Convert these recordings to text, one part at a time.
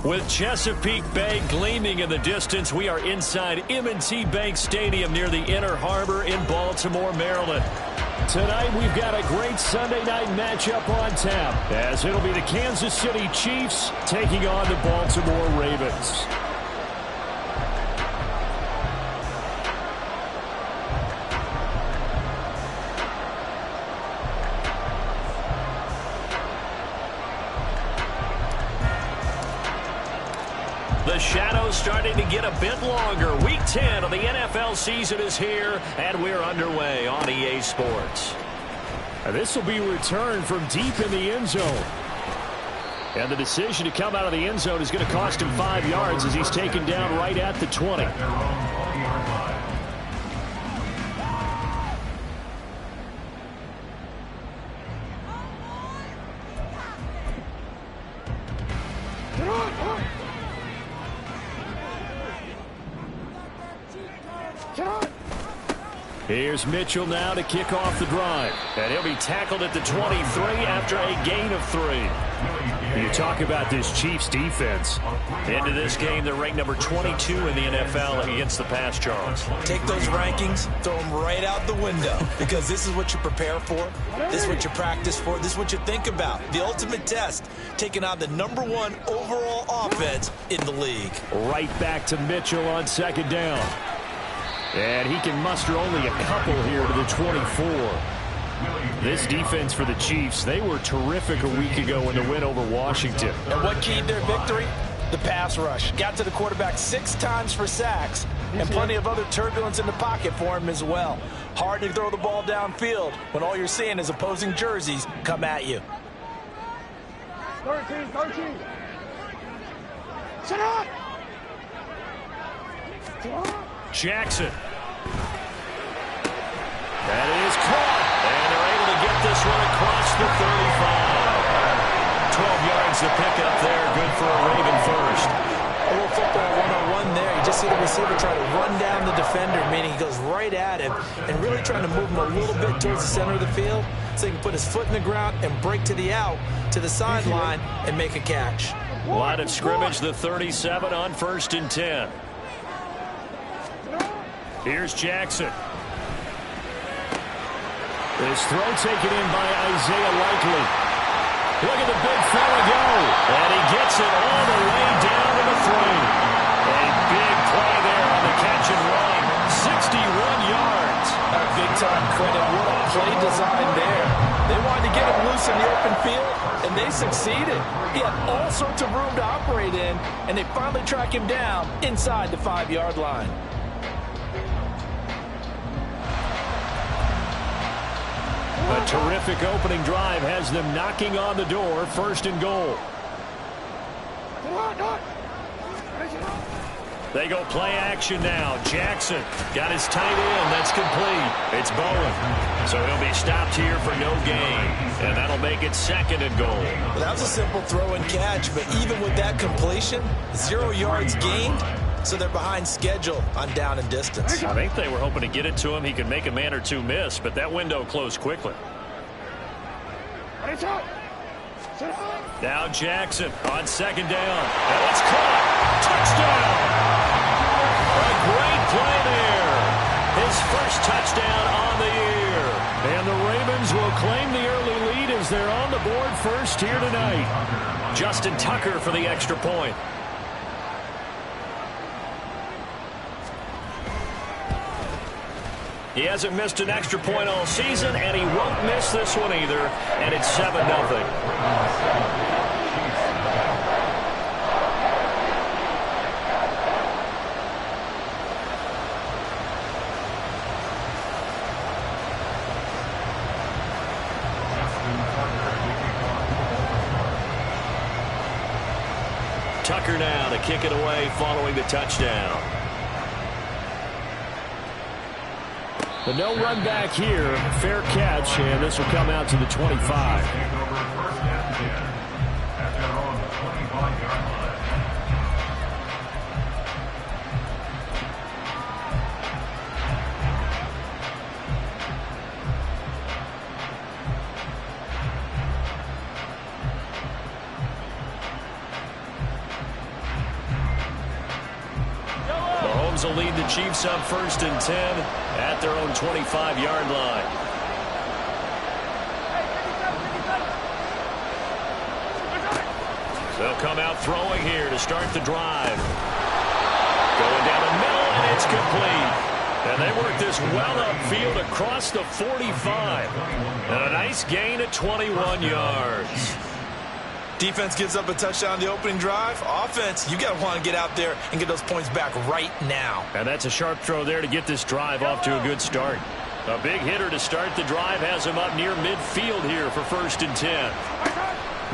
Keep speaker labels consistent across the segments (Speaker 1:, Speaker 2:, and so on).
Speaker 1: With Chesapeake Bay gleaming in the distance, we are inside M&T Bank Stadium near the Inner Harbor in Baltimore, Maryland. Tonight, we've got a great Sunday night matchup on tap, as it'll be the Kansas City Chiefs taking on the Baltimore Ravens. The shadow's starting to get a bit longer. Week 10 of the NFL season is here, and we're underway on EA Sports. This will be returned from deep in the end zone. And the decision to come out of the end zone is going to cost him 5 yards as he's taken down right at the 20. Here's Mitchell now to kick off the drive. And he'll be tackled at the 23 after a gain of 3. You talk about this Chiefs defense. Into this game, they're ranked number 22 in the NFL against the pass, Charles.
Speaker 2: Take those rankings, throw them right out the window, because this is what you prepare for. This is what you practice for. This is what you think about. The ultimate test, taking on the #1 overall offense in the league.
Speaker 1: Right back to Mitchell on second down. And he can muster only a couple here to the 24. This defense for the Chiefs, they were terrific a week ago in the win over Washington.
Speaker 2: And what keyed their victory? The pass rush. Got to the quarterback 6 times for sacks, and plenty of other turbulence in the pocket for him as well. Hard to throw the ball downfield when all you're seeing is opposing jerseys come at you.
Speaker 3: 13. Shut up!
Speaker 1: Jackson. That is caught. And they're able to get this one across the 35. 12 yards to pick up there. Good for a Raven first.
Speaker 2: A little football 1-on-1 there. You just see the receiver try to run down the defender, meaning he goes right at him and really trying to move him a little bit towards the center of the field so he can put his foot in the ground and break to the out, to the sideline, and make a catch.
Speaker 1: Line of scrimmage, the 37 on 1st and 10. Here's Jackson. This throw taken in by Isaiah Likely. Look at the big fella go. And he gets it all the way down to the 3. A big play there on the catch and run. 61 yards.
Speaker 2: Big-time credit. What a play design there. They wanted to get him loose in the open field, and they succeeded. He had all sorts of room to operate in, and they finally track him down inside the 5-yard line.
Speaker 1: A terrific opening drive has them knocking on the door, 1st and goal. They go play action now. Jackson got his tight end. That's complete. It's Bowen. So he'll be stopped here for no gain. And that'll make it 2nd and goal.
Speaker 2: Well, that was a simple throw and catch, but even with that completion, 0 yards gained. So they're behind schedule on down and distance.
Speaker 1: I think they were hoping to get it to him. He could make a man or two miss, but that window closed quickly. Now Jackson on 2nd down. And it's caught. Touchdown. A great play there. His first touchdown on the year. And the Ravens will claim the early lead as they're on the board first here tonight. Justin Tucker for the extra point. He hasn't missed an extra point all season, and he won't miss this one either. And it's 7-0. Tucker now to kick it away following the touchdown. The no run back here, fair catch, and this will come out to the 25. Bills will lead the Chiefs up 1st and 10 at their own 25-yard line. They'll come out throwing here to start the drive. Going down the middle, and it's complete. And they work this well upfield across the 45. And a nice gain at 21 yards.
Speaker 2: Defense gives up a touchdown the opening drive. Offense, you got to want to get out there and get those points back right now.
Speaker 1: And that's a sharp throw there to get this drive off to a good start. A big hitter to start the drive has him up near midfield here for 1st and 10.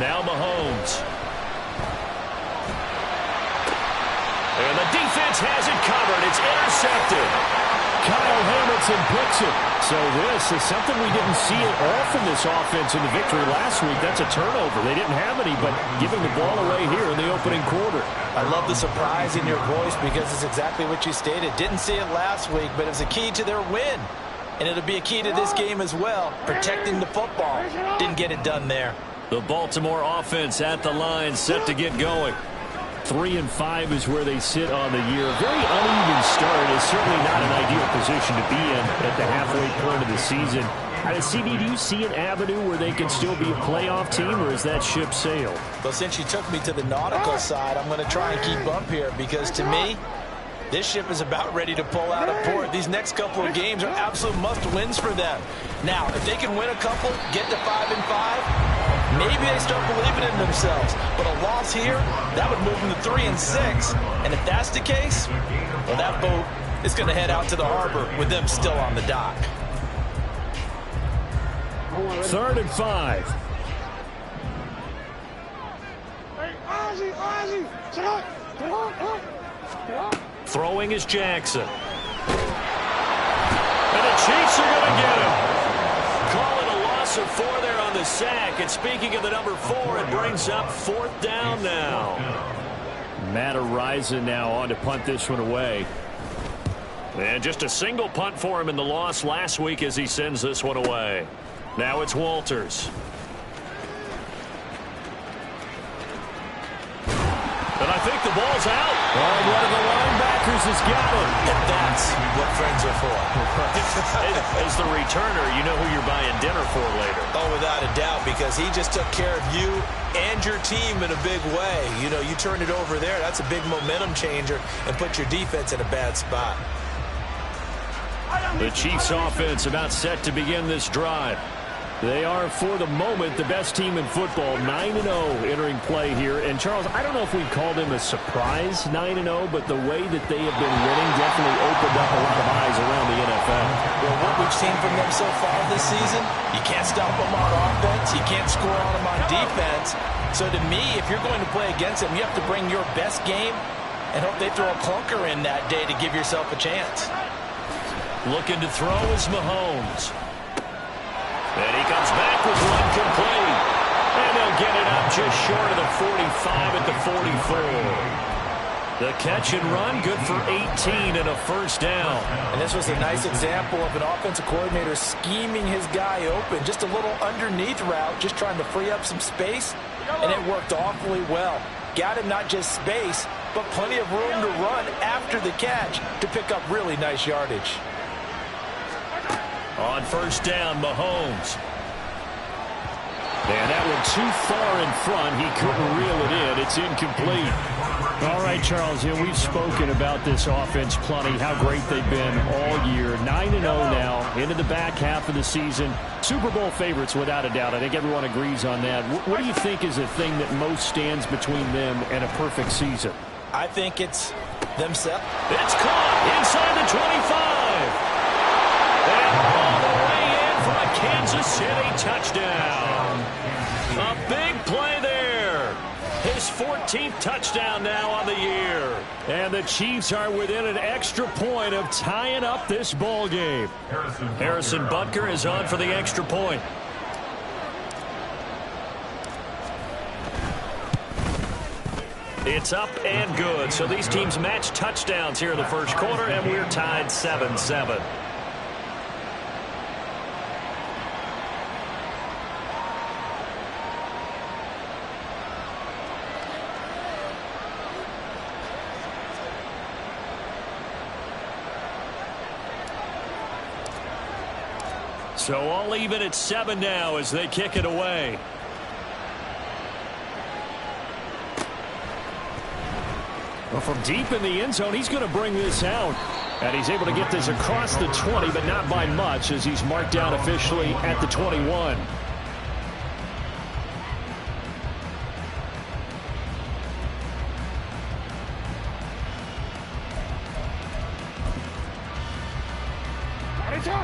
Speaker 1: Now Mahomes. And the defense has it covered. It's intercepted.
Speaker 3: Kyle Hamilton picks it. So this is something we didn't see it often, this offense in the victory last week. That's a turnover. They didn't have any, but giving the ball away here in the opening quarter.
Speaker 2: I love the surprise in your voice because it's exactly what you stated. Didn't see it last week, but it was a key to their win. And it'll be a key to this game as well, protecting the football. Didn't get it done there.
Speaker 1: The Baltimore offense at the line, set to get going.
Speaker 3: 3-5 is where they sit on the year. A very uneven start. Is certainly not an ideal position to be in at the halfway point of the season. CD, do you see an avenue where they can still be a playoff team, or is that ship sailed?
Speaker 2: Well, since you took me to the nautical side, I'm going to try and keep up here because to me, this ship is about ready to pull out of port. These next couple of games are absolute must-wins for them. Now, if they can win a couple, get to 5-5, maybe they start believing in themselves. But a loss here, that would move them to 3-6. And if that's the case, well, that boat is going to head out to the harbor with them still on the dock.
Speaker 3: 3rd and 5.
Speaker 1: Throwing is Jackson. And the Chiefs are going to get him. Call it a loss of 4 there on the sack. And speaking of the number 4, it brings up 4th down now.
Speaker 3: Matt Araiza now on to punt this one away.
Speaker 1: And just a single punt for him in the loss last week as he sends this one away. Now it's Walters. And I think the ball's out.
Speaker 3: Oh, one of the linebackers has got it.
Speaker 2: And that's what friends are for.
Speaker 1: As the returner, you know who you're buying dinner for later.
Speaker 2: Oh, without a doubt, because he just took care of you and your team in a big way. You know, you turned it over there. That's a big momentum changer and put your defense in a bad spot.
Speaker 1: The Chiefs offense about set to begin this drive.
Speaker 3: They are, for the moment, the best team in football, 9-0 entering play here. And, Charles, I don't know if we'd call them a surprise 9-0, but the way that they have been winning definitely opened up a lot of eyes around the NFL.
Speaker 2: Well, what we've seen from them so far this season, you can't stop them on offense. You can't score on them on defense. So, to me, if you're going to play against them, you have to bring your best game and hope they throw a clunker in that day to give yourself a chance.
Speaker 1: Looking to throw is Mahomes. And he comes back with one complete. And they'll get it up just short of the 45 at the 44. The catch and run, good for 18 and a 1st down.
Speaker 2: And this was a nice example of an offensive coordinator scheming his guy open. Just a little underneath route, just trying to free up some space. And it worked awfully well. Got him not just space, but plenty of room to run after the catch to pick up really nice yardage.
Speaker 1: On 1st down, Mahomes.
Speaker 3: And that one too far in front. He couldn't reel it in. It's incomplete. All right, Charles, we've spoken about this offense plenty, how great they've been all year. 9-0 now, into the back half of the season. Super Bowl favorites, without a doubt. I think everyone agrees on that. What do you think is the thing that most stands between them and a perfect season?
Speaker 2: I think it's themselves.
Speaker 1: It's caught inside the 25. And all the way in for a Kansas City touchdown. A big play there. His 14th touchdown now on the year.
Speaker 3: And the Chiefs are within an extra point of tying up this ball game.
Speaker 1: Harrison Butker is on for the extra point. It's up and good. So these teams match touchdowns here in the first quarter, and we're tied 7-7. So all even at 7 now as they kick it away. Well, from deep in the end zone, he's going to bring this out. And he's able to get this across the 20, but not by much, as he's marked down officially at the 21.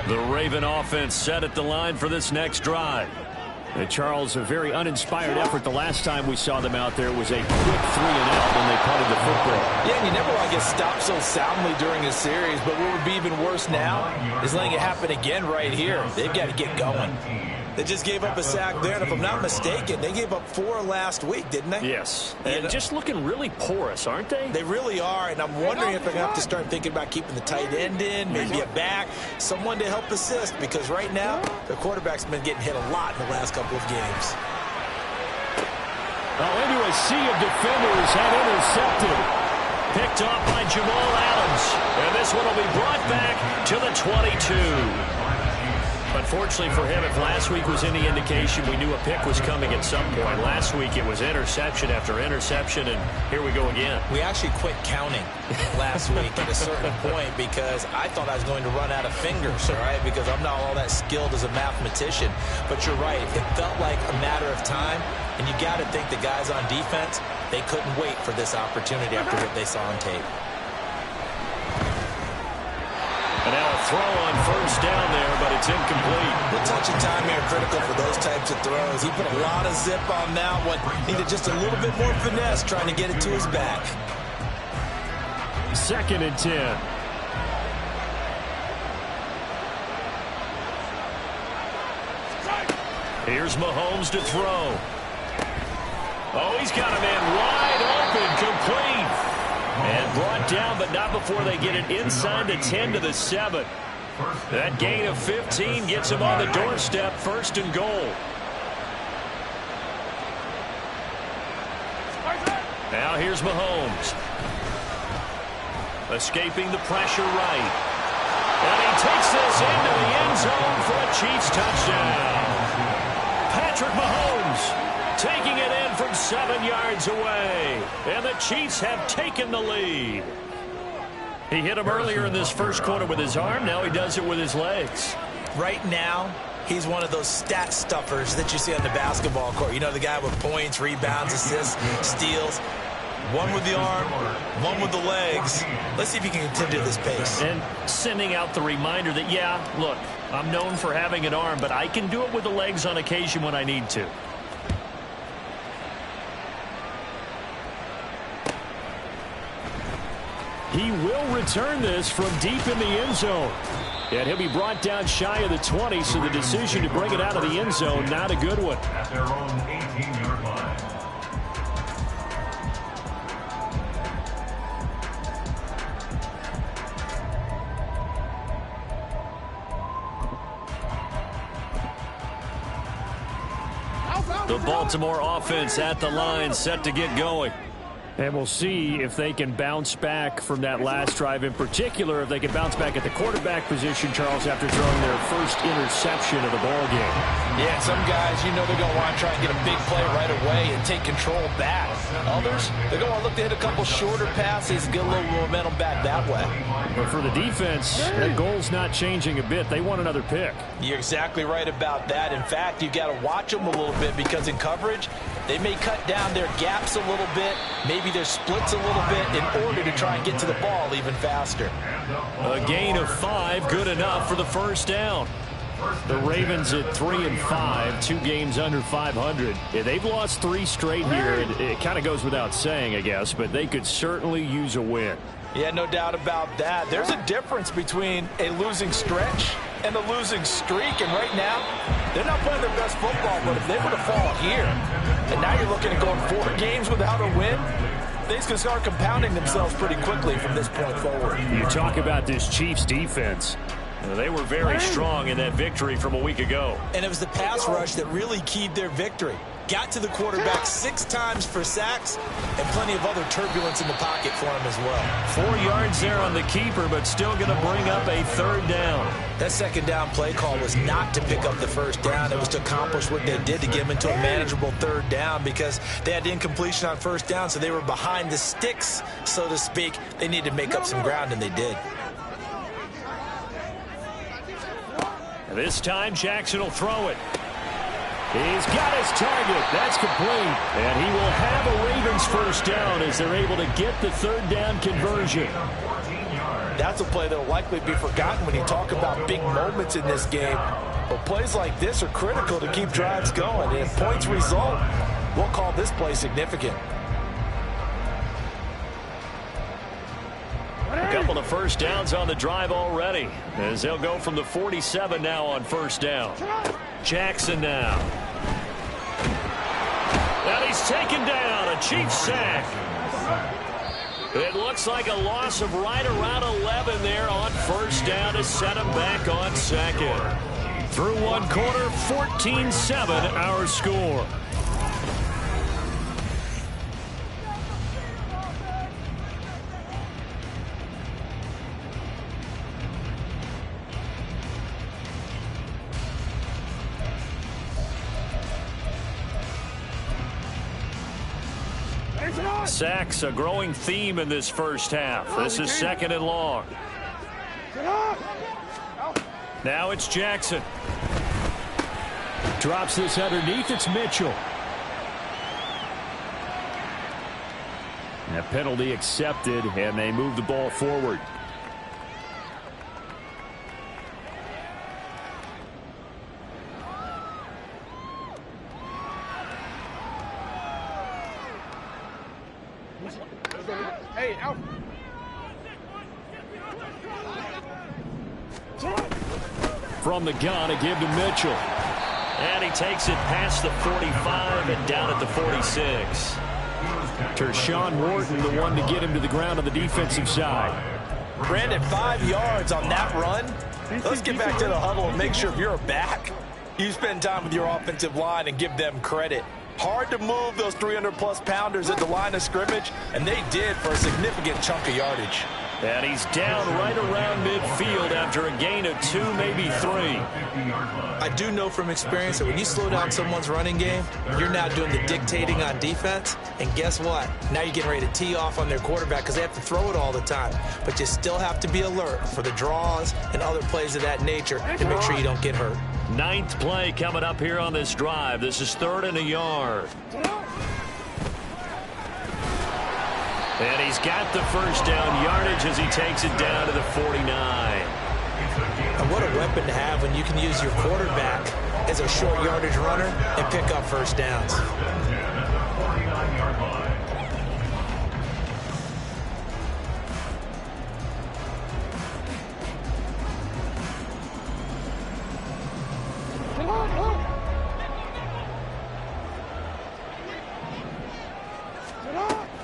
Speaker 1: The Raven offense set at the line for this next drive. And Charles, a very uninspired effort. The last time we saw them out there was a quick 3-and-out when they punted the football.
Speaker 2: Yeah, and you never want to get stopped so soundly during a series, but what would be even worse now is letting it happen again right here. They've got to get going. They just gave up a sack there, and if I'm not mistaken, they gave up 4 last week, didn't they?
Speaker 1: Yes, and just looking really porous, aren't they?
Speaker 2: They really are, and I'm wondering if they're going to have to start thinking about keeping the tight end in, maybe a back, someone to help assist, because right now, their quarterback's been getting hit a lot in the last couple of games.
Speaker 1: Oh, into a sea of defenders and intercepted. Picked off by Jamal Adams, and this one will be brought back to the 22. Unfortunately for him, if last week was any indication, we knew a pick was coming at some point. Last week it was interception after interception, and here we go again.
Speaker 2: We actually quit counting last week at a certain point because I thought I was going to run out of fingers, all right, because I'm not all that skilled as a mathematician. But you're right, it felt like a matter of time, and you got to think the guys on defense, they couldn't wait for this opportunity after what they saw on tape.
Speaker 1: And now a throw on first down there, but it's incomplete.
Speaker 2: The touch and time here critical for those types of throws. He put a lot of zip on that one. Needed just a little bit more finesse trying to get it to his back.
Speaker 3: 2nd and 10.
Speaker 1: Here's Mahomes to throw. Oh, he's got a man wide open, complete. And brought down, but not before they get it inside the 10 to the 7. That gain of 15 gets him on the doorstep, 1st and goal. Now here's Mahomes. Escaping the pressure right. And he takes this into the end zone for a Chiefs touchdown. Patrick Mahomes taking it in from 7 yards away. And the Chiefs have taken the lead. He hit him earlier in this first quarter with his arm. Now he does it with his legs.
Speaker 2: Right now, he's one of those stat stuffers that you see on the basketball court. You know, the guy with points, rebounds, assists, steals. One with the arm, one with the legs. Let's see if he can continue this pace.
Speaker 1: And sending out the reminder that, yeah, look, I'm known for having an arm, but I can do it with the legs on occasion when I need to.
Speaker 3: He will return this from deep in the end zone. And he'll be brought down shy of the 20, so the decision to bring it out of the end zone, not a good one.
Speaker 4: At their own 18-yard line.
Speaker 1: The Baltimore offense at the line, set to get going.
Speaker 3: And we'll see if they can bounce back from that last drive, in particular, if they can bounce back at the quarterback position, Charles, after throwing their first interception of the ball game.
Speaker 2: Yeah, some guys, you know they're going to want to try and get a big play right away and take control back. Others, they're going to look to hit a couple shorter passes and get a little momentum back that way.
Speaker 3: But for the defense, that goal's not changing a bit. They want another pick.
Speaker 2: You're exactly right about that. In fact, you've got to watch them a little bit because in coverage, they may cut down their gaps a little bit, maybe their splits a little bit in order to try and get to the ball even faster.
Speaker 1: A gain of 5, good enough for the first down.
Speaker 3: The Ravens at 3-5, 2 games under 500. Yeah, they've lost 3 straight here. It kind of goes without saying, I guess, but they could certainly use a win.
Speaker 2: Yeah, no doubt about that. There's a difference between a losing stretch and a losing streak, and right now, they're not playing their best football, but if they were to fall here, and now you're looking at going 4 games without a win, things can start compounding themselves pretty quickly from this point forward.
Speaker 3: You talk about this Chiefs defense.
Speaker 1: They were very strong in that victory from a week ago.
Speaker 2: And it was the pass rush that really keyed their victory. got to the quarterback 6 times for sacks and plenty of other turbulence in the pocket for him as well.
Speaker 1: 4 yards there on the keeper, but still going to bring up a 3rd down.
Speaker 2: That 2nd down play call was not to pick up the 1st down. It was to accomplish what they did to get him into a manageable 3rd down because they had incompletion on 1st down, so they were behind the sticks, so to speak. They needed to make up some ground, and they did.
Speaker 1: This time, Jackson will throw it. He's got his target. That's complete. And he will have a Ravens 1st down as they're able to get the 3rd down conversion.
Speaker 5: That's a play that will likely be forgotten when you talk about big moments in this game. But plays like this are critical to keep drives going. And if points result, we'll call this play significant.
Speaker 1: A couple of 1st downs on the drive already, as they'll go from the 47 now on 1st down. Jackson now. And he's taken down, a Chiefs sack. It looks like a loss of right around 11 there on 1st down to set him back on 2nd. Through 1 quarter, 14-7 our score. Sacks, a growing theme in this 1st half. This is 2nd and long. Now it's Jackson.
Speaker 3: Drops this underneath. It's Mitchell. And a penalty accepted, and they move the ball forward. From the gun, a give to Mitchell.
Speaker 1: And he takes it past the 45 and down at the 46.
Speaker 3: Tershawn Wharton, the one to get him to the ground on the defensive side.
Speaker 5: Brandon, 5 yards on that run. Let's get back to the huddle and make sure if you're a back, you spend time with your offensive line and give them credit. Hard to move those 300-plus pounders at the line of scrimmage, and they did for a significant chunk of yardage.
Speaker 1: And he's down right around midfield after a gain of 2, maybe 3.
Speaker 2: I do know from experience that when you slow down someone's running game, you're now doing the dictating on defense. And guess what? Now you're getting ready to tee off on their quarterback because they have to throw it all the time. But you still have to be alert for the draws and other plays of that nature to make sure you don't get hurt.
Speaker 1: 9th play coming up here on this drive. This is 3rd and a yard. And he's got the 1st down yardage as he takes it down to the 49.
Speaker 2: And what a weapon to have when you can use your quarterback as a short yardage runner and pick up 1st downs.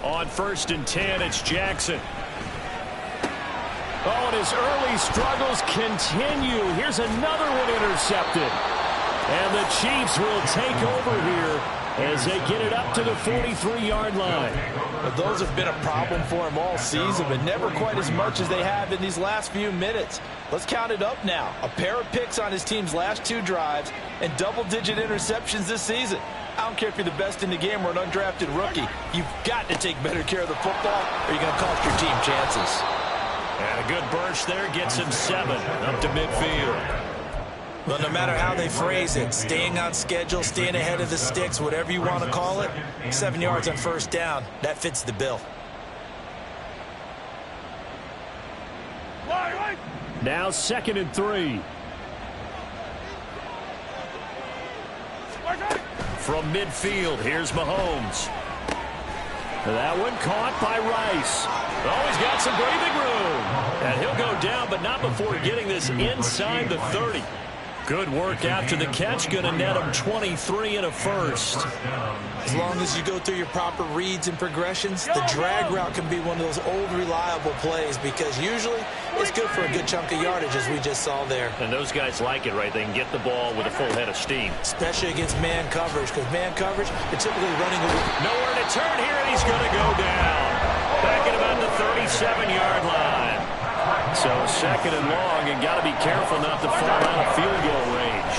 Speaker 1: On 1st and 10, it's Jackson. Oh, and his early struggles continue. Here's another one intercepted. And the Chiefs will take over here as they get it up to the 43-yard line.
Speaker 5: But those have been a problem for him all season, but never quite as much as they have in these last few minutes. Let's count it up now. A pair of picks on his team's last 2 drives and double-digit interceptions this season. I don't care if you're the best in the game or an undrafted rookie. You've got to take better care of the football or you're going to cost your team chances.
Speaker 1: And a good burst there gets him 7 up to midfield.
Speaker 2: Well, no matter how they phrase it, staying on schedule, staying ahead of the sticks, whatever you want to call it, 7 yards on 1st down, that fits the bill.
Speaker 3: Now 2nd and 3.
Speaker 1: From midfield, here's Mahomes. That one caught by Rice. Oh, he's got some breathing room. And he'll go down, but not before getting this inside the 30. Good work after the catch. Going to net him 23 and a first.
Speaker 2: As long as you go through your proper reads and progressions, the drag route can be one of those old reliable plays because usually it's good for a good chunk of yardage, as we just saw there.
Speaker 1: And those guys like it, right? They can get the ball with a full head of steam.
Speaker 2: Especially against man coverage, because man coverage, they're typically running away.
Speaker 1: Nowhere to turn here, and he's going to go down. Back at about the 37-yard line. So second and long, and got to be careful not to fall out of field goal range.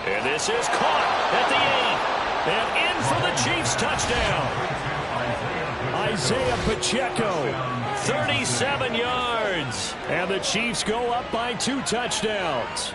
Speaker 1: And this is caught at the 8. And in for the Chiefs touchdown. Isaiah Pacheco, 37 yards. And the Chiefs go up by 2 touchdowns.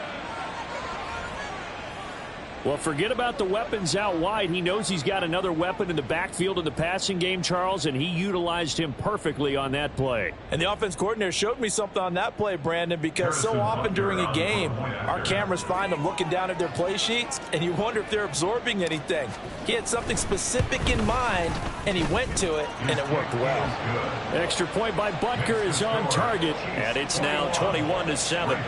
Speaker 1: Well, forget about the weapons out wide. He knows he's got another weapon in the backfield in the passing game, Charles, and he utilized him perfectly on that play.
Speaker 5: And the offense coordinator showed me something on that play, Brandon, because so often during a game, our cameras find them looking down at their play sheets, and you wonder if they're absorbing anything. He had something specific in mind, and he went to it, and it worked well.
Speaker 1: Extra point by Butker is on target, and it's now 21-7.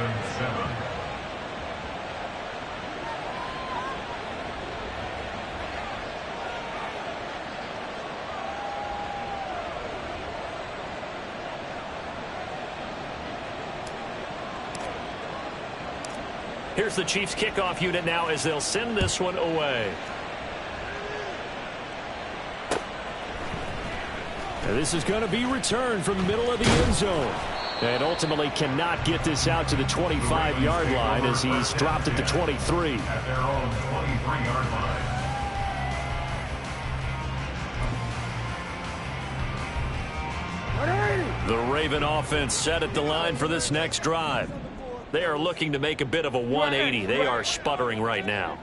Speaker 1: Here's the Chiefs kickoff unit now as they'll send this one away. And this is going to be returned from the middle of the end zone. And ultimately cannot get this out to the 25-yard line as he's dropped at the 23.
Speaker 4: At their own 23-yard line.
Speaker 1: The Raven offense set at the line for this next drive. They are looking to make a bit of a 180. They are sputtering right now.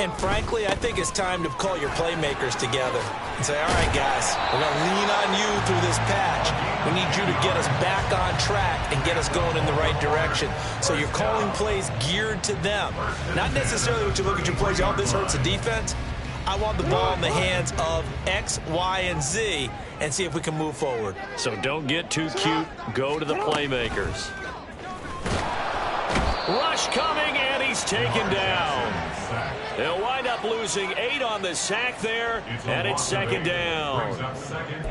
Speaker 2: And frankly, I think it's time to call your playmakers together and say, all right, guys, we're going to lean on you through this patch. We need you to get us back on track and get us going in the right direction. So you're calling plays geared to them. Not necessarily what you look at your plays, oh, this hurts the defense. I want the ball in the hands of X, Y, and Z and see if we can move forward.
Speaker 1: So don't get too cute. Go to the playmakers. Rush coming, and he's taken down. They'll wind up losing 8 on the sack there, and it's second down.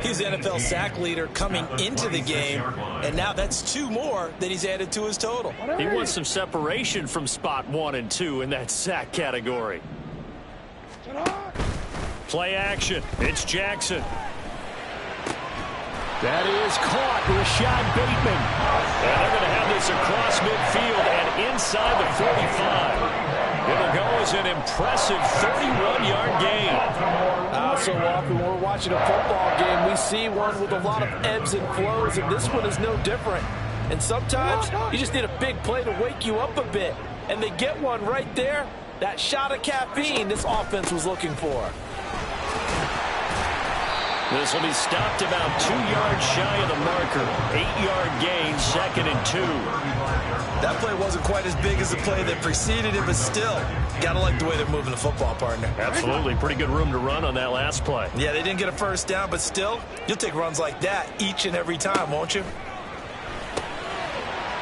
Speaker 2: He's the NFL sack leader coming into the game, and now that's 2 more that he's added to his total.
Speaker 1: He wants some separation from spot 1 and 2 in that sack category. Play action. It's Jackson. That is caught. Rashad Bateman. And they're going to have this across midfield and inside the 45. It'll go as an impressive 31-yard gain.
Speaker 5: So often when we're watching a football game, we see one with a lot of ebbs and flows, and this one is no different. And sometimes you just need a big play to wake you up a bit. And they get one right there. That shot of caffeine this offense was looking for.
Speaker 1: This will be stopped about 2 yards shy of the marker. 8-yard gain, second and 2.
Speaker 2: That play wasn't quite as big as the play that preceded it, but still, got to like the way they're moving the football, partner.
Speaker 1: Absolutely. Pretty good room to run on that last play.
Speaker 2: Yeah, they didn't get a first down, but still, you'll take runs like that each and every time, won't you?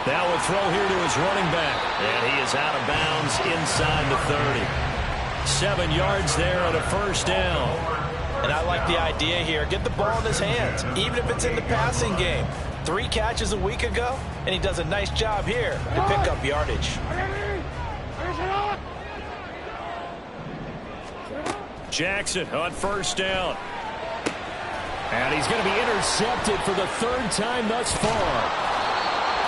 Speaker 1: Now a throw here to his running back. And he is out of bounds inside the 30. 7 yards there on a first down.
Speaker 5: And I like the idea here. Get the ball in his hands, even if it's in the passing game. 3 catches a week ago, and he does a nice job here to pick up yardage.
Speaker 1: Jackson on first down. And he's going to be intercepted for the 3rd time thus far.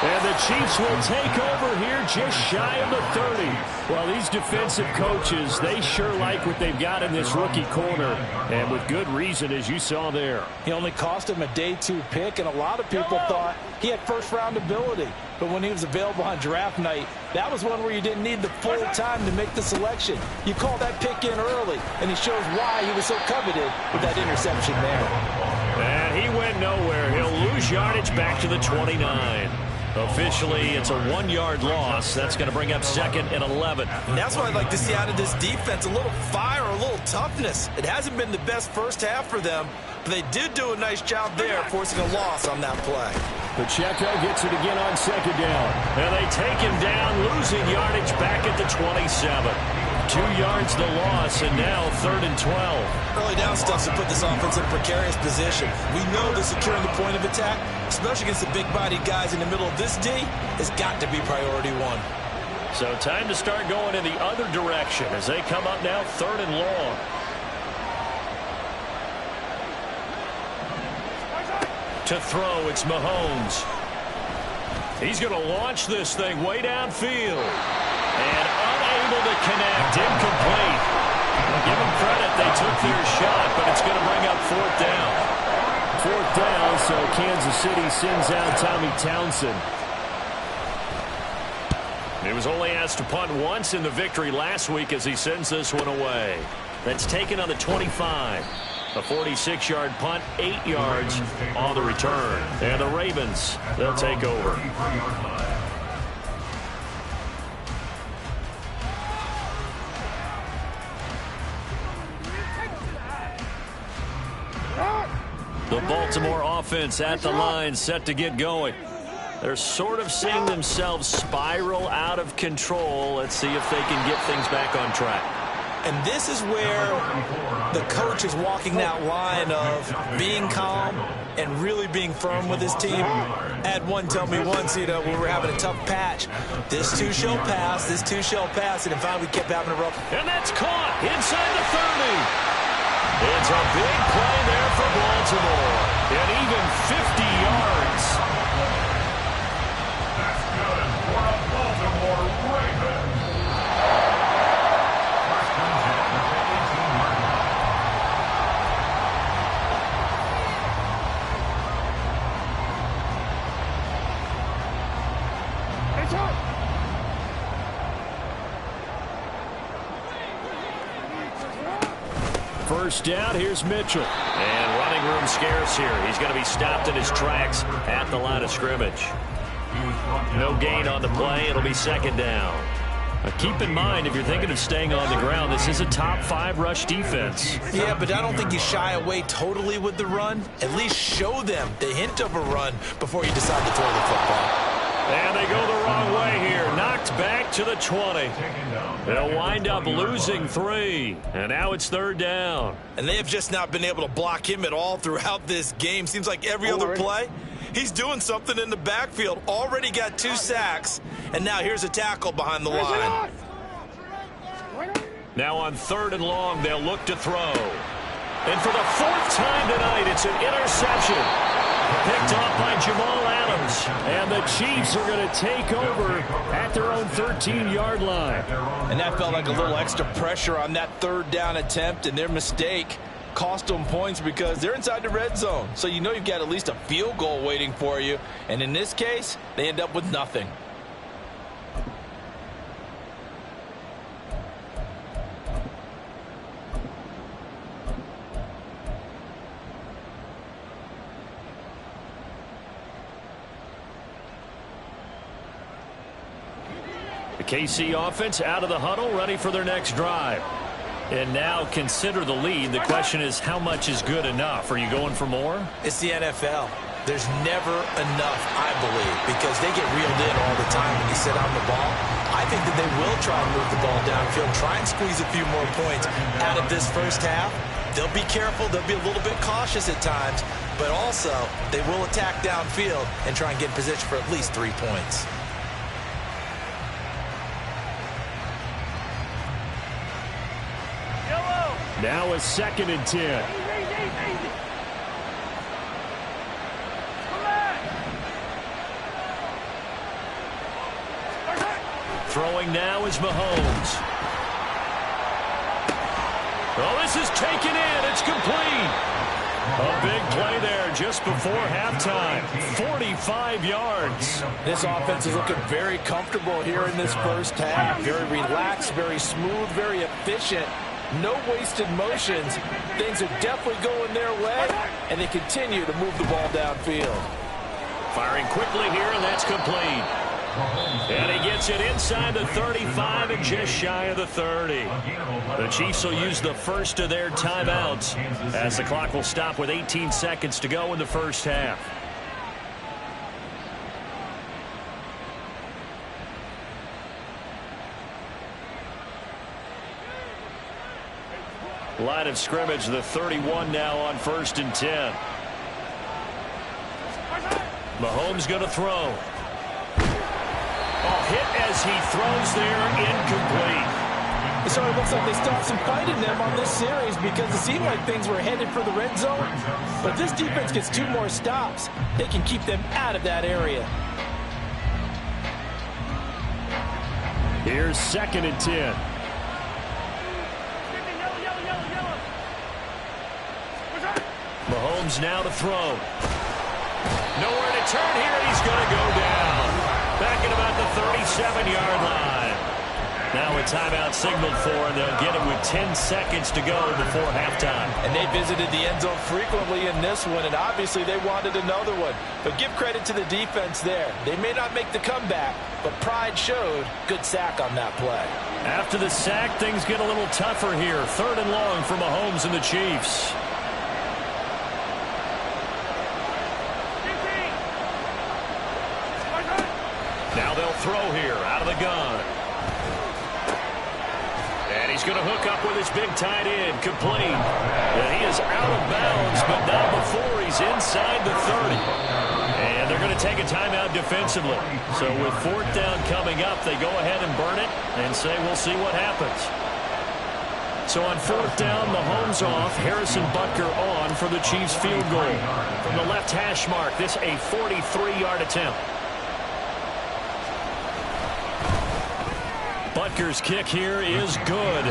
Speaker 1: And the Chiefs will take over here just shy of the 30. Well, these defensive coaches, they sure like what they've got in this rookie corner. And with good reason, as you saw there.
Speaker 5: He only cost him a day 2 pick, and a lot of people thought he had first-round ability. But when he was available on draft night, that was one where you didn't need the full time to make the selection. You call that pick in early, and he shows why he was so coveted with that interception there.
Speaker 1: And he went nowhere. He'll lose yardage back to the 29. Officially, it's a 1-yard loss. That's going to bring up second and 11.
Speaker 2: And that's what I'd like to see out of this defense, a little fire, a little toughness. It hasn't been the best first half for them, but they did do a nice job there forcing a loss on that play.
Speaker 3: Pacheco gets it again on second down.
Speaker 1: And they take him down, losing yardage back at the 27. 2 yards the loss, and now 3rd and 12.
Speaker 5: Early down stuff to put this offense in a precarious position. We know that securing the point of attack, especially against the big-bodied guys in the middle of this D, has got to be priority one.
Speaker 1: So time to start going in the other direction as they come up now 3rd and long. To throw, it's Mahomes. He's going to launch this thing way downfield. And unable to connect, incomplete. Give them credit, they took their shot, but it's going to bring up 4th down.
Speaker 3: 4th down, so Kansas City sends out Tommy Townsend.
Speaker 1: He was only asked to punt once in the victory last week as he sends this one away. That's taken on the 25. A 46-yard punt, 8 yards on the return. And the Ravens, they'll take over. The Baltimore offense at the line, set to get going. They're sort of seeing themselves spiral out of control. Let's see if they can get things back on track.
Speaker 2: And this is where the coach is walking that line of being calm and really being firm with his team. I had one tell me once, when we were having a tough patch, this too shall pass, this too shall pass, and finally we kept having a rough.
Speaker 1: And that's caught inside the 30. It's a big play there for Baltimore. And even 50 yards.
Speaker 4: That's good for a Baltimore Ravens.
Speaker 1: First down, here's Mitchell. And running room scarce here. He's going to be stopped in his tracks at the line of scrimmage. No gain on the play. It'll be 2nd down. Now keep in mind, if you're thinking of staying on the ground, this is a top 5 rush defense.
Speaker 2: Yeah, but I don't think you shy away totally with the run. At least show them the hint of a run before you decide to throw the football.
Speaker 1: And they go the wrong way here. Knocked back to the 20. They'll wind up losing 3. And now it's 3rd down.
Speaker 5: And they have just not been able to block him at all throughout this game. Seems like every other play, he's doing something in the backfield. Already got 2 sacks. And now here's a tackle behind the line.
Speaker 1: Now on 3rd and long, they'll look to throw. And for the 4th time tonight, it's an interception. Picked off by Jamal Adams. And the Chiefs are going to take over at their own 13-yard line.
Speaker 5: And that felt like a little extra pressure on that 3rd down attempt, and their mistake cost them points because they're inside the red zone. So you know you've got at least a field goal waiting for you. And in this case, they end up with nothing.
Speaker 1: The KC offense out of the huddle, ready for their next drive. And now consider the lead. The question is, how much is good enough? Are you going for more?
Speaker 2: It's the NFL. There's never enough, I believe, because they get reeled in all the time when you sit on the ball. I think that they will try and move the ball downfield, try and squeeze a few more points out of this first half. They'll be careful. They'll be a little bit cautious at times, but also they will attack downfield and try and get in position for at least 3 points.
Speaker 3: Now a 2nd and 10.
Speaker 1: Throwing now is Mahomes. Oh, this is taken in. It's complete. A big play there just before halftime. 45 yards.
Speaker 5: This offense is looking very comfortable here in this first half. Very relaxed, very smooth, very efficient. No wasted motions. Things are definitely going their way, and they continue to move the ball downfield.
Speaker 1: Firing quickly here, and that's complete. And he gets it inside the 35 and just shy of the 30. The Chiefs will use the first of their timeouts as the clock will stop with 18 seconds to go in the first half. Line of scrimmage, the 31 now on 1st and 10. Mahomes going to throw. Oh, hit as he throws there, incomplete.
Speaker 5: It sort of looks like they still have some fight in them on this series because it seemed like things were headed for the red zone. But if this defense gets 2 more stops, they can keep them out of that area.
Speaker 3: Here's 2nd and 10.
Speaker 1: Mahomes now to throw. Nowhere to turn here, and he's going to go down. Back at about the 37-yard line. Now a timeout signaled for, and they'll get it with 10 seconds to go before halftime.
Speaker 5: And they visited the end zone frequently in this one, and obviously they wanted another one. But give credit to the defense there. They may not make the comeback, but pride showed. Good sack on that play.
Speaker 1: After the sack, things get a little tougher here. 3rd and long for Mahomes and the Chiefs. Now they'll throw here out of the gun. And he's going to hook up with his big tight end, complete. And he is out of bounds, but not before he's inside the 30. And they're going to take a timeout defensively. So with 4th down coming up, they go ahead and burn it and say we'll see what happens. So on 4th down, Mahomes off, Harrison Butker on for the Chiefs field goal. From the left hash mark, this a 43-yard attempt. Butker's kick here is good.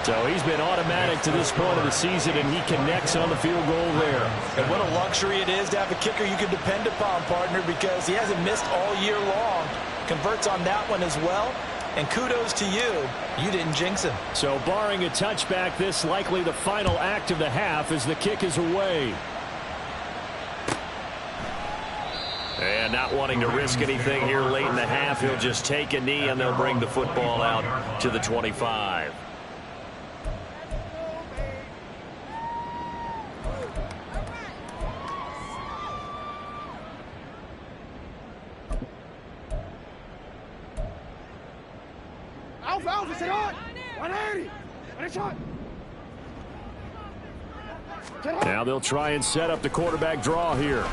Speaker 1: So he's been automatic to this point of the season, and he connects on the field goal there.
Speaker 5: And what a luxury it is to have a kicker you can depend upon, partner, because he hasn't missed all year long. Converts on that one as well. And kudos to you. You didn't jinx him.
Speaker 3: So barring a touchback, this likely the final act of the half as the kick is away.
Speaker 1: And not wanting to risk anything here late in the half, he'll just take a knee, and they'll bring the football out to the 25.
Speaker 6: Alpha, sit on! 180!
Speaker 3: Now they'll try and set up the quarterback draw here.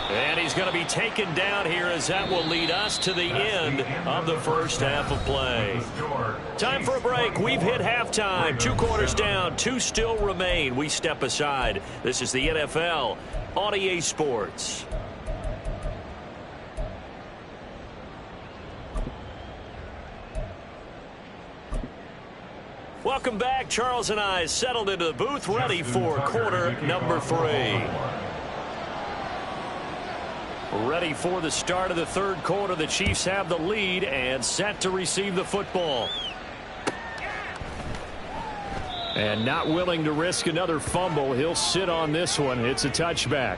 Speaker 1: And he's going to be taken down here as that will lead us to the end of the first half of play. Time for a break. We've hit halftime. 2 quarters down, 2 still remain. We step aside. This is the NFL on EA Sports. Welcome back. Charles and I settled into the booth, ready for quarter number 3. Ready for the start of the 3rd quarter. The Chiefs have the lead and set to receive the football.
Speaker 3: And not willing to risk another fumble. He'll sit on this one. It's a touchback.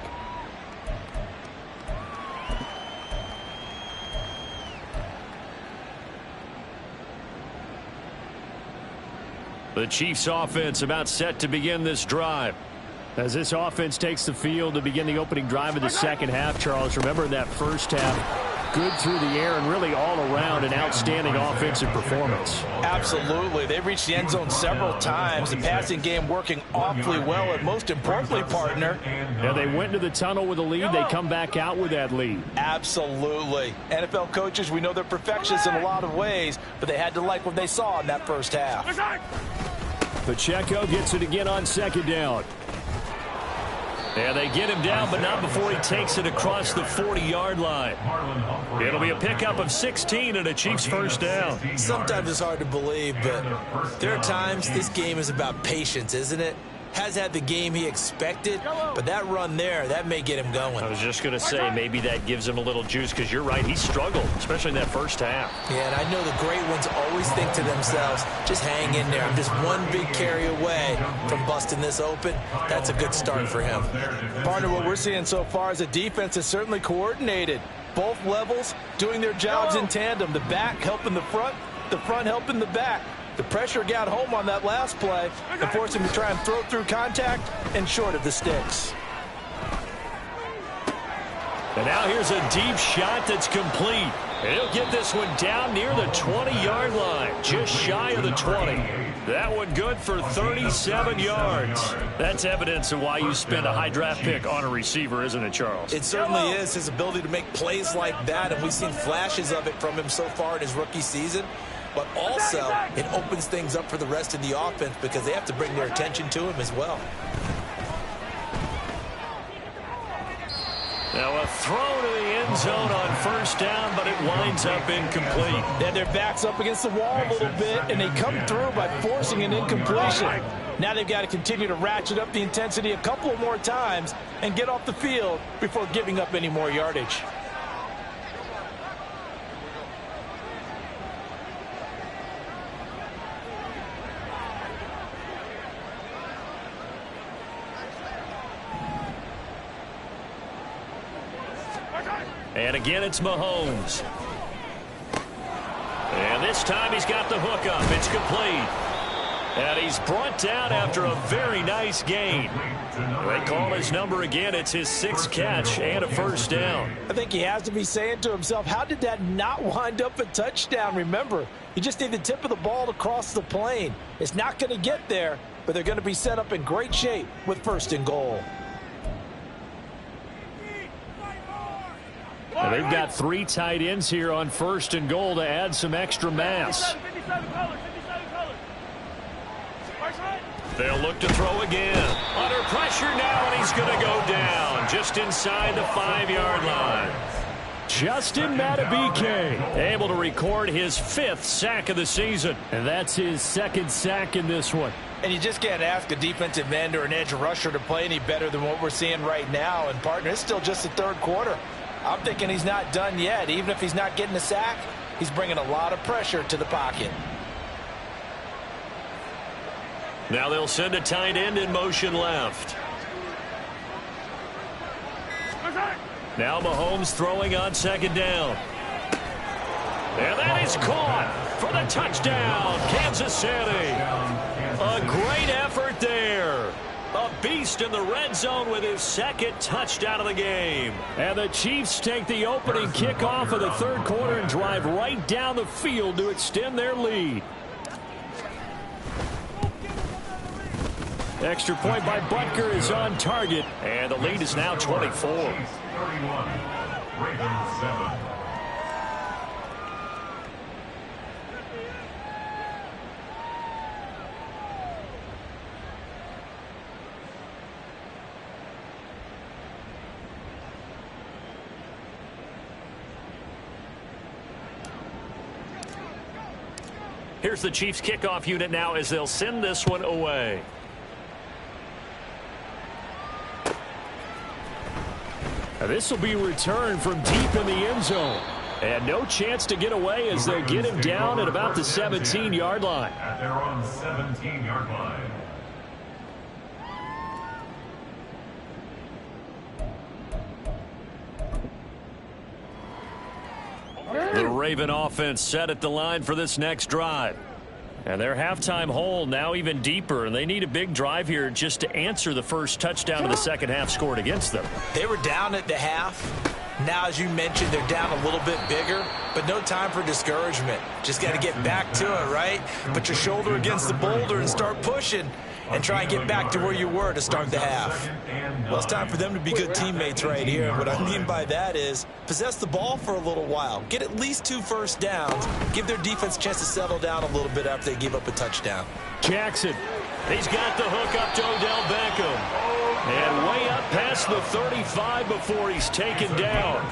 Speaker 3: The Chiefs offense about set to begin this drive. As this offense takes the field to begin the opening drive of the second half, Charles, remember that first half, good through the air and really all around an outstanding offensive performance.
Speaker 5: Absolutely. They've reached the end zone several times. The passing game working awfully well, and most importantly, partner.
Speaker 3: Yeah, they went into the tunnel with a lead. They come back out with that lead.
Speaker 5: Absolutely. NFL coaches, we know they're perfectionists in a lot of ways, but they had to like what they saw in that first half.
Speaker 3: Pacheco gets it again on 2nd down.
Speaker 1: Yeah, they get him down, but not before he takes it across the 40-yard line. It'll be a pickup of 16 and a Chiefs first down.
Speaker 2: Sometimes it's hard to believe, but there are times this game is about patience, isn't it? Has had the game he expected, but that run there, that may get him going.
Speaker 1: I was just going to say, maybe that gives him a little juice, because you're right, he struggled, especially in that first half.
Speaker 2: Yeah, and I know the great ones always think to themselves, just hang in there. I'm just one big carry away from busting this open. That's a good start for him.
Speaker 5: Partner, what we're seeing so far is a defense is certainly coordinated. Both levels doing their jobs in tandem. The back helping the front helping the back. The pressure got home on that last play and forced him to try and throw through contact and short of the sticks.
Speaker 1: And now here's a deep shot that's complete. He'll get this one down near the 20-yard line, just shy of the 20. That one good for 37 yards. That's evidence of why you spend a high draft pick on a receiver, isn't it, Charles?
Speaker 2: It certainly is, his ability to make plays like that, and we've seen flashes of it from him so far in his rookie season. But also, it opens things up for the rest of the offense because they have to bring their attention to him as well.
Speaker 1: Now a throw to the end zone on first down, but it winds up incomplete.
Speaker 5: Yeah, their back's up against the wall a little bit, and they come through by forcing an incompletion. Now they've got to continue to ratchet up the intensity a couple more times and get off the field before giving up any more yardage.
Speaker 1: And again, it's Mahomes. And this time he's got the hook up. It's complete. And he's brought down after a very nice gain. They call his number again. It's his 6th catch and a first down.
Speaker 5: I think he has to be saying to himself, how did that not wind up a touchdown? Remember, you just need the tip of the ball to cross the plane. It's not going to get there, but they're going to be set up in great shape with 1st and goal.
Speaker 3: Now they've got 3 tight ends here on 1st and goal to add some extra mass.
Speaker 1: They'll look to throw again. Under pressure now, and he's going to go down just inside the 5-yard line.
Speaker 3: Justin Madubuike able to record his 5th sack of the season. And that's his 2nd sack in this one.
Speaker 5: And you just can't ask a defensive end or an edge rusher to play any better than what we're seeing right now. And, partner, it's still just the 3rd quarter. I'm thinking he's not done yet. Even if he's not getting a sack, he's bringing a lot of pressure to the pocket.
Speaker 1: Now they'll send a tight end in motion left. Now Mahomes throwing on 2nd down. And that is caught for the touchdown, Kansas City. A great effort there. A beast in the red zone with his 2nd touchdown of the game.
Speaker 3: And the Chiefs take the opening kickoff of the 3rd quarter and drive right down the field to extend their lead. Extra point by Butker is on target.
Speaker 1: And the lead is now 24.
Speaker 4: 31, Ravens 7.
Speaker 1: Here's the Chiefs kickoff unit now as they'll send this one away.
Speaker 3: This will be returned from deep in the end zone. And no chance to get away as they'll get him down at about the 17-yard line.
Speaker 4: At their own 17-yard line.
Speaker 1: The Raven offense set at the line for this next drive. And their halftime hole now even deeper, and they need a big drive here just to answer the first touchdown of the second half scored against them.
Speaker 2: They were down at the half. Now, as you mentioned, they're down a little bit bigger, but no time for discouragement. Just got to get back to it, right? Put your shoulder against the boulder and start pushing and try and get back to where you were to start the half. Well, it's time for them to be good teammates right here. What I mean by that is possess the ball for a little while. Get at least 2 first downs. Give their defense a chance to settle down a little bit after they give up a touchdown.
Speaker 3: Jackson.
Speaker 1: He's got the hook up to Odell Beckham. And way up past the 35 before he's taken down.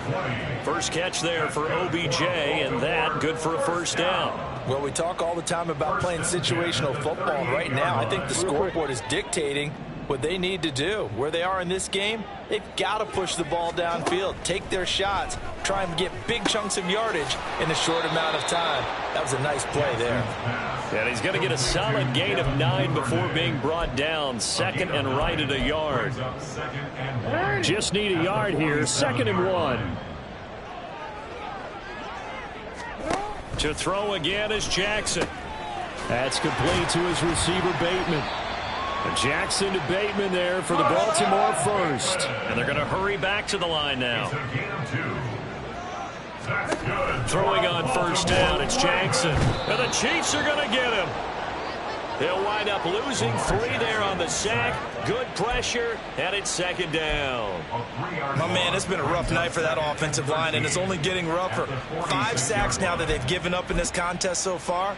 Speaker 1: First catch there for OBJ, and that good for a first down.
Speaker 5: Well, we talk all the time about playing situational football. Right now, I think the scoreboard is dictating what they need to do. Where they are in this game, they've got to push the ball downfield, take their shots, try and get big chunks of yardage in a short amount of time. That was a nice play there.
Speaker 1: And he's going to get a solid gain of 9 before being brought down. 2nd and right at a yard.
Speaker 3: Just need a yard here. 2nd and 1.
Speaker 1: To throw again is Jackson.
Speaker 3: That's complete to his receiver, Bateman. Jackson to Bateman there for the Baltimore first.
Speaker 1: And they're going to hurry back to the line now. Throwing on first down, it's Jackson. And the Chiefs are going to get him. They'll wind up losing 3 there on the sack. Good pressure, and it's second down.
Speaker 5: My man, it's been a rough night for that offensive line, and it's only getting rougher. 5 sacks now that they've given up in this contest so far.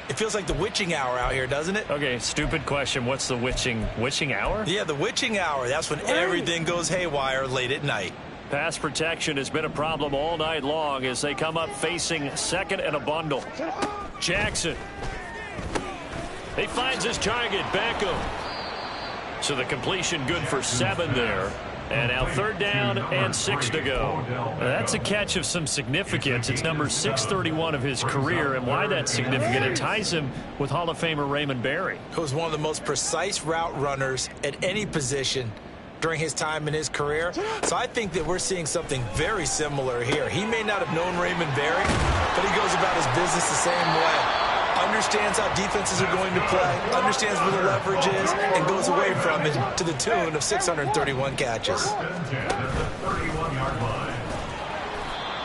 Speaker 5: It feels like the witching hour out here, doesn't it?
Speaker 3: Okay, stupid question. What's the witching hour?
Speaker 5: Yeah, the witching hour. That's when everything goes haywire late at night.
Speaker 1: Pass protection has been a problem all night long as they come up facing second and a bundle. Jackson. He finds his target, Beckham. So the completion good for 7 there. And now third down and 6 to go.
Speaker 3: That's a catch of some significance. It's number 631 of his career, and why that's significant, it ties him with Hall of Famer Raymond Berry.
Speaker 5: Who was one of the most precise route runners at any position during his time in his career. So I think that we're seeing something very similar here. He may not have known Raymond Berry, but he goes about his business the same way. Understands how defenses are going to play, understands where the leverage is, and goes away from it to the tune of 631 catches.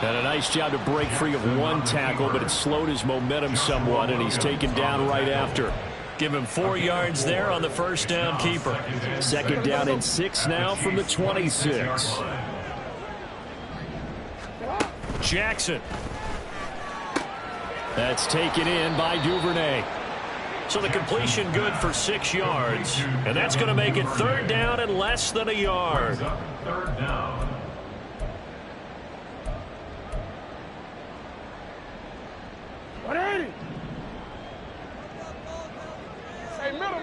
Speaker 3: And a nice job to break free of 1 tackle, but it slowed his momentum somewhat, and he's taken down right after.
Speaker 1: Give him 4 yards there on the first down keeper.
Speaker 3: Second down and 6 now from the 26.
Speaker 1: Jackson.
Speaker 3: That's taken in by Duvernay.
Speaker 1: So the completion good for 6 yards. And that's going to make it third down and less than a yard.
Speaker 4: Third down.
Speaker 6: Hey, middle.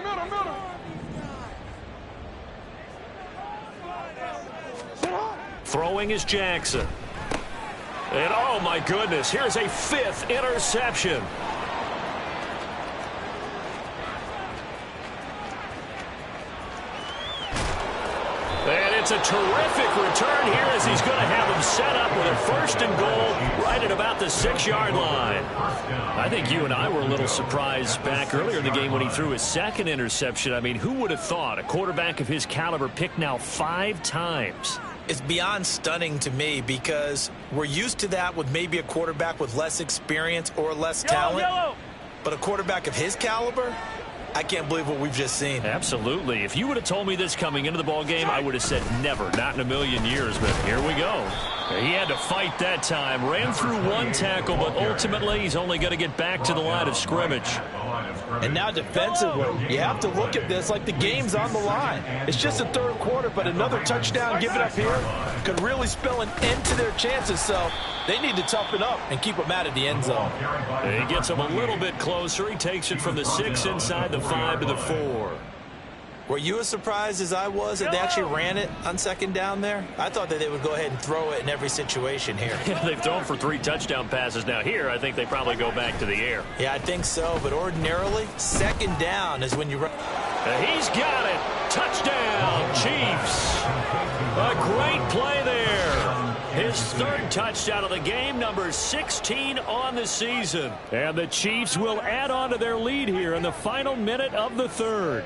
Speaker 1: Throwing is Jackson. And oh my goodness, here's a 5th interception. And it's a terrific return here as he's going to have him set up with a 1st and goal right at about the 6-yard line.
Speaker 3: I think you and I were a little surprised back earlier in the game when he threw his 2nd interception. I mean, who would have thought a quarterback of his caliber picked now 5 times?
Speaker 5: It's beyond stunning to me because we're used to that with maybe a quarterback with less experience or less talent. But a quarterback of his caliber, I can't believe what we've just seen.
Speaker 3: Absolutely. If you would have told me this coming into the ball game, I would have said never, not in a million years. But here we go. He had to fight that time. Ran through 1 tackle, but ultimately he's only going to get back to the line of scrimmage.
Speaker 5: And now defensively, you have to look at this like the game's on the line. It's just the 3rd quarter, but another touchdown given up here could really spell an end to their chances. So they need to toughen up and keep them out of the end zone.
Speaker 1: He gets them a little bit closer. He takes it from the 6 inside the 5 to the 4.
Speaker 5: Were you as surprised as I was that they actually ran it on 2nd down there? I thought that they would go ahead and throw it in every situation here.
Speaker 1: Yeah, they've thrown for 3 touchdown passes. Now here, I think they probably go back to the air.
Speaker 5: Yeah, I think so. But ordinarily, 2nd down is when you run.
Speaker 1: He's got it. Touchdown, Chiefs. A great play there. His 3rd touchdown of the game, number 16 on the season.
Speaker 3: And the Chiefs will add on to their lead here in the final minute of the 3rd.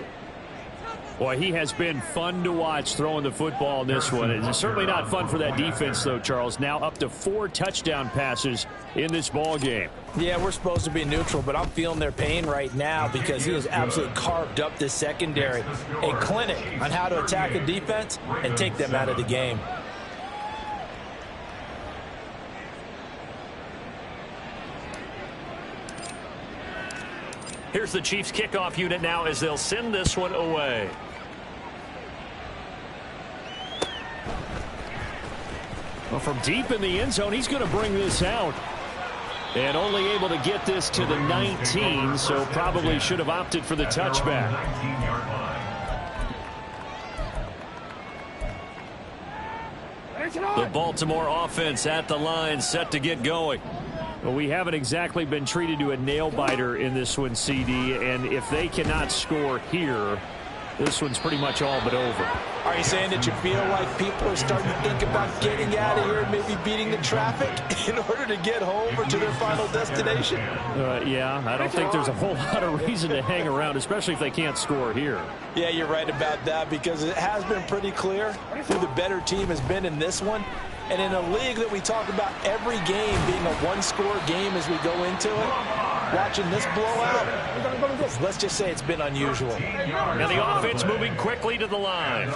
Speaker 3: Boy, he has been fun to watch throwing the football in this one. It's certainly not fun for that defense, though, Charles. Now up to 4 touchdown passes in this ball game.
Speaker 2: Yeah, we're supposed to be neutral, but I'm feeling their pain right now because he has absolutely carved up this secondary. A clinic on how to attack a defense and take them out of the game.
Speaker 1: Here's the Chiefs kickoff unit now as they'll send this one away.
Speaker 3: Well, from deep in the end zone, he's going to bring this out. And only able to get this to the 19, so probably should have opted for the touchback.
Speaker 1: The Baltimore offense at the line, set to get going.
Speaker 3: Well, we haven't exactly been treated to a nail-biter in this one, CD, and if they cannot score here, this one's pretty much all but over.
Speaker 2: Are you saying that you feel like people are starting to think about getting out of here and maybe beating the traffic in order to get home or to their final destination?
Speaker 3: Yeah, I don't think there's a whole lot of reason to hang around, especially if they can't score here.
Speaker 2: Yeah, you're right about that because it has been pretty clear who the better team has been in this one.
Speaker 5: And in a league that we talk about every game being a one-score game as we go into it, watching this blowout, let's just say it's been unusual.
Speaker 1: And the offense moving quickly to the line.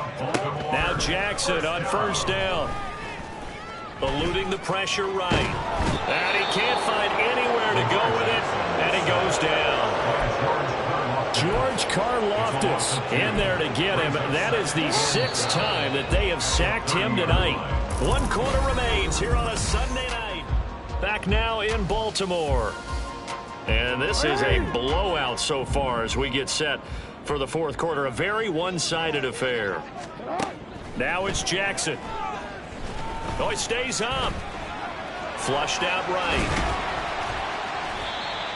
Speaker 1: Now Jackson on first down. Eluding the pressure right. And he can't find anywhere to go with it. And he goes down.
Speaker 3: George Karlaftis in there to get him. That is the 6th time that they have sacked him tonight.
Speaker 1: 1 quarter remains here on a Sunday night. Back now in Baltimore. And this is a blowout so far as we get set for the 4th quarter. A very one-sided affair. Now it's Jackson. Oh, he stays up. Flushed out right.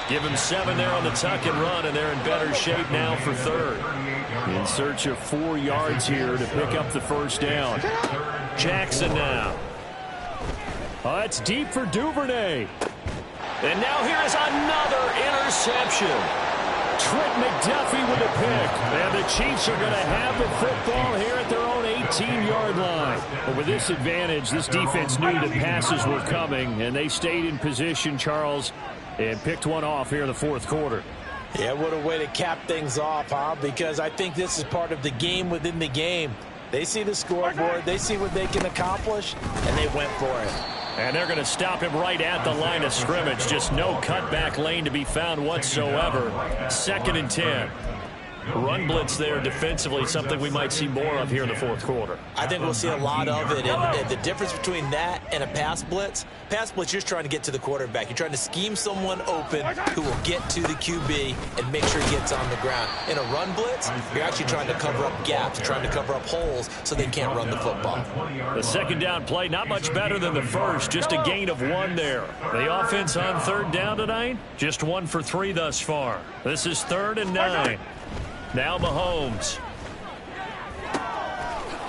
Speaker 1: Give him 7 there on the tuck and run, and they're in better shape now for 3rd.
Speaker 3: In search of 4 yards here to pick up the first down.
Speaker 1: Jackson now.
Speaker 3: Oh, it's deep for Duvernay.
Speaker 1: And now here is another interception.
Speaker 3: Trent McDuffie with a pick. And the Chiefs are going to have the football here at their own 18-yard line. But with this advantage, this defense knew that passes were coming, and they stayed in position, Charles, and picked one off here in the 4th quarter.
Speaker 5: Yeah, what a way to cap things off, huh? Because I think this is part of the game within the game. They see the scoreboard, they see what they can accomplish, and they went for it.
Speaker 1: And they're going to stop him right at the line of scrimmage. Just no cutback lane to be found whatsoever. 2nd and 10. Run blitz there defensively, something we might see more of here in the 4th quarter.
Speaker 5: I think we'll see a lot of it. And the difference between that and a pass blitz, you're just trying to get to the quarterback. You're trying to scheme someone open who will get to the QB and make sure he gets on the ground. In a run blitz, you're actually trying to cover up gaps, trying to cover up holes so they can't run the football.
Speaker 1: The 2nd down play, not much better than the first, just a gain of 1 there. The offense on 3rd down tonight, just 1 for 3 thus far. This is 3rd and 9. Now Mahomes.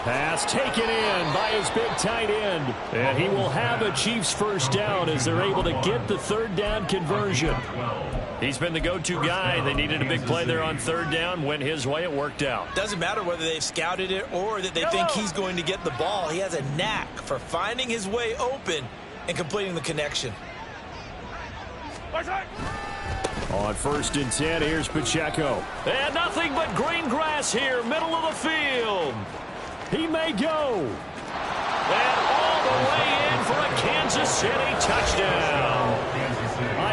Speaker 3: Pass taken in by his big tight end. And he will have a Chiefs first down as they're able to get the 3rd down conversion.
Speaker 1: He's been the go-to guy. They needed a big play there on 3rd down. Went his way. It worked out.
Speaker 5: Doesn't matter whether they've scouted it or that they think he's going to get the ball. He has a knack for finding his way open and completing the connection.
Speaker 3: On 1st and 10, here's Pacheco.
Speaker 1: And nothing but green grass here, middle of the field.
Speaker 3: He may go.
Speaker 1: And all the way in for a Kansas City touchdown.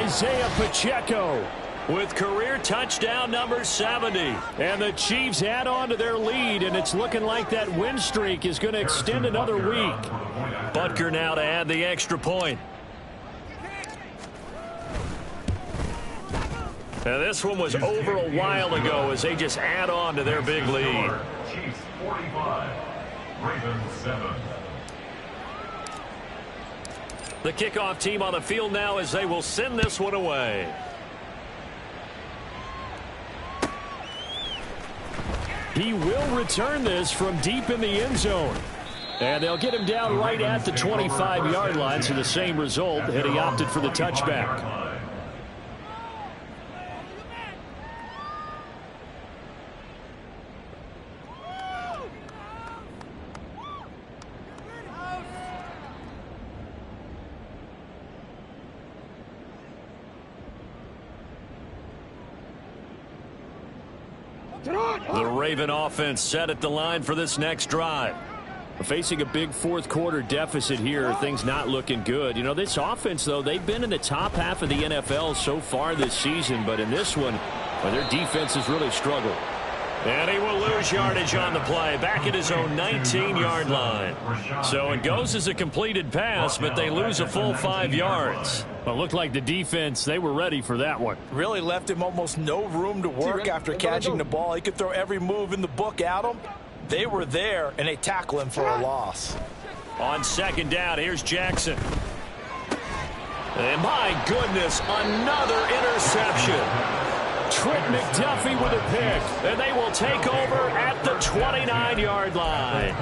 Speaker 3: Isaiah Pacheco
Speaker 1: with career touchdown number 70.
Speaker 3: And the Chiefs add on to their lead, and it's looking like that win streak is going to extend another week.
Speaker 1: Butker now to add the extra point. Now this one was over a while ago as they just add on to their big lead.
Speaker 4: Chiefs 45, Ravens 7.
Speaker 1: The kickoff team on the field now as they will send this one away.
Speaker 3: He will return this from deep in the end zone. And they'll get him down right at the 25-yard line, so the same result, and he opted for the touchback.
Speaker 1: The Raven offense set at the line for this next drive.
Speaker 3: Facing a big 4th quarter deficit here, things not looking good. You know, this offense, though, they've been in the top half of the NFL so far this season, but in this one, well, their defense has really struggled.
Speaker 1: And he will lose yardage on the play, back at his own 19-yard line. So it goes as a completed pass, but they lose a full 5 yards.
Speaker 3: Well, it looked like the defense, they were ready for that one.
Speaker 5: Really left him almost no room to work after catching the ball. He could throw every move in the book at him. They were there, and they tackle him for a loss.
Speaker 1: On 2nd down, here's Jackson. And my goodness, another interception.
Speaker 3: Trent McDuffie with a pick,
Speaker 1: and they will take over at the 29-yard line.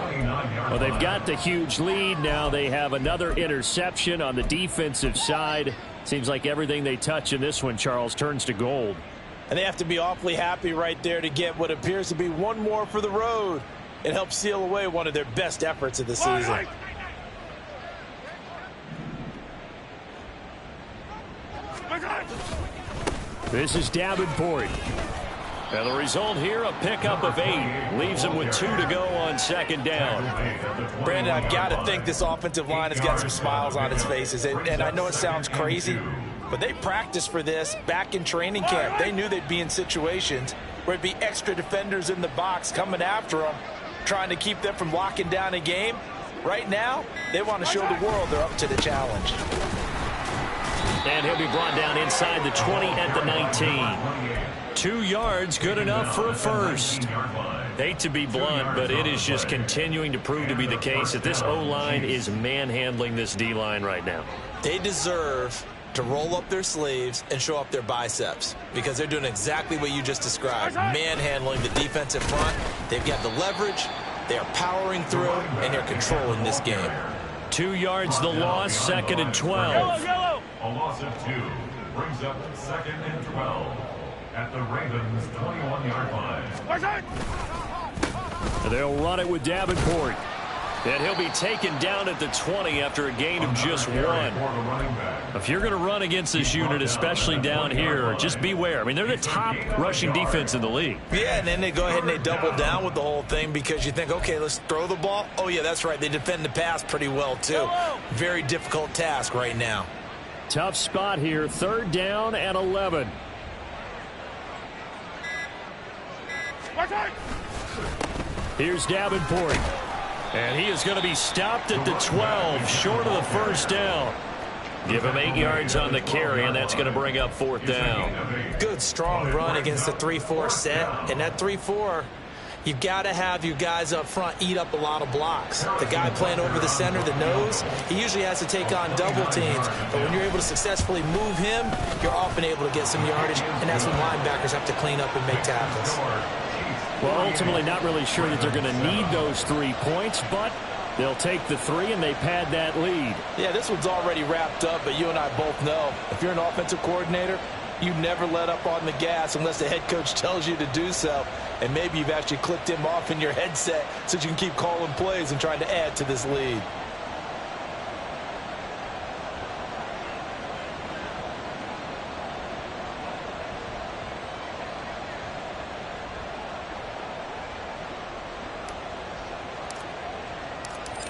Speaker 3: Well, they've got the huge lead. Now they have another interception on the defensive side. Seems like everything they touch in this one, Charles, turns to gold.
Speaker 5: And they have to be awfully happy right there to get what appears to be one more for the road. It helps seal away one of their best efforts of the season.
Speaker 1: This is Davenport. And the result here, a pickup of 8. Leaves him with 2 to go on second down.
Speaker 5: Brandon, I've got to think this offensive line has got some smiles on its faces. And I know it sounds crazy, but they practiced for this back in training camp. They knew they'd be in situations where it'd be extra defenders in the box coming after them, trying to keep them from locking down a game. Right now, they want to show the world they're up to the challenge.
Speaker 1: And he'll be brought down inside the 20 at the 19. 2 yards, good enough for a first. Hate to be blunt, but it is just continuing to prove to be the case that this O-line is manhandling this D-line right now.
Speaker 2: They deserve to roll up their sleeves and show up their biceps because they're doing exactly what you just described, manhandling the defensive front. They've got the leverage, they're powering through, and they're controlling this game.
Speaker 1: 2 yards the loss, 2nd and 12.
Speaker 4: A loss of 2 brings up 2nd and 12 at the Ravens' 21-yard line.
Speaker 1: They'll run it with Davenport. And he'll be taken down at the 20 after a gain of just 1. If you're going to run against this unit, especially down here, just beware. I mean, they're the top rushing defense in the league.
Speaker 2: Yeah, and then they go ahead and they double down with the whole thing because you think, okay, let's throw the ball. Oh, yeah, that's right. They defend the pass pretty well, too. Very difficult task right now.
Speaker 1: Tough spot here, 3rd down and 11. Here's Davenport. And he is going to be stopped at the 12, short of the first down. Give him 8 yards on the carry, and that's going to bring up 4th down.
Speaker 2: Good, strong run against the 3-4 set. And that 3-4, you've got to have your guys up front eat up a lot of blocks. The guy playing over the center, the nose, he usually has to take on double teams. But when you're able to successfully move him, you're often able to get some yardage, and that's when linebackers have to clean up and make tackles.
Speaker 1: Well, ultimately not really sure that they're going to need those 3 points, but they'll take the 3 and they pad that lead.
Speaker 5: Yeah, this one's already wrapped up, but you and I both know if you're an offensive coordinator, you never let up on the gas unless the head coach tells you to do so. And maybe you've actually clicked him off in your headset so you can keep calling plays and trying to add to this lead.